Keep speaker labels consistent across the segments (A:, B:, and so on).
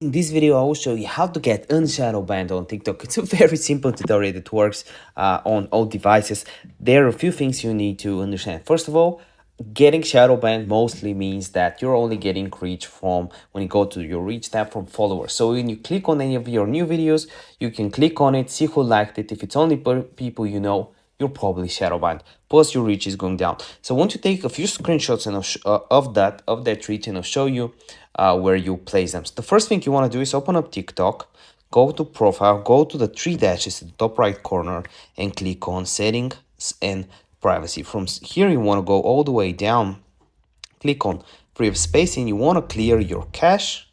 A: In this video, I will show you how to get Unshadowbanned on TikTok. It's a very simple tutorial that works on all devices. There are a few things you need to understand. First of all, getting Shadowbanned mostly means that you're only getting reach from when you go to your reach tab from followers. So when you click on any of your new videos, you can click on it, see who liked it. If it's only people you know, you're probably Shadowbanned. Plus your reach is going down. So I want to take a few screenshots and of that reach, and I'll show you where you place them. So the first thing you want to do is open up TikTok, go to profile, go to the three dashes in the top right corner and click on settings and privacy. From here you want to go all the way down, click on free spacing. You want to clear your cache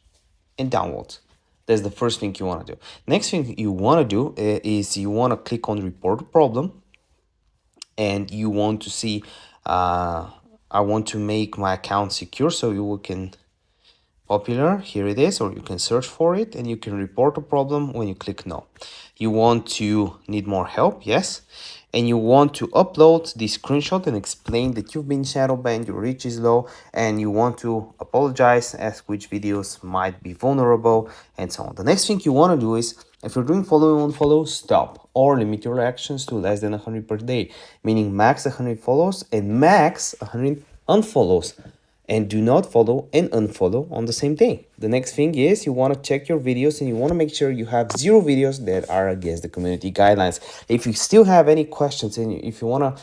A: and downloads. That's the first thing you want to do. Next thing you want to do is you want to click on report problem, and you want to see I want to make my account secure, so you can popular, here it is, or you can search for it and you can report a problem when you click no. You want to need more help, yes, and you want to upload the screenshot and explain that you've been shadow banned, your reach is low, and you want to apologize, ask which videos might be vulnerable, and so on. The next thing you want to do is, if you're doing follow and unfollow, stop or limit your actions to less than 100 per day, meaning max 100 follows and max 100 unfollows, and do not follow and unfollow on the same day. The next thing is you want to check your videos and you want to make sure you have 0 videos that are against the community guidelines. If you still have any questions and if you want to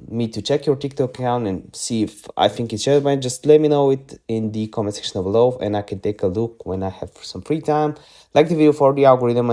A: me to check your TikTok account and see if I think it's Shadowban, just let me know it in the comment section below and I can take a look when I have some free time. Like the video for the algorithm.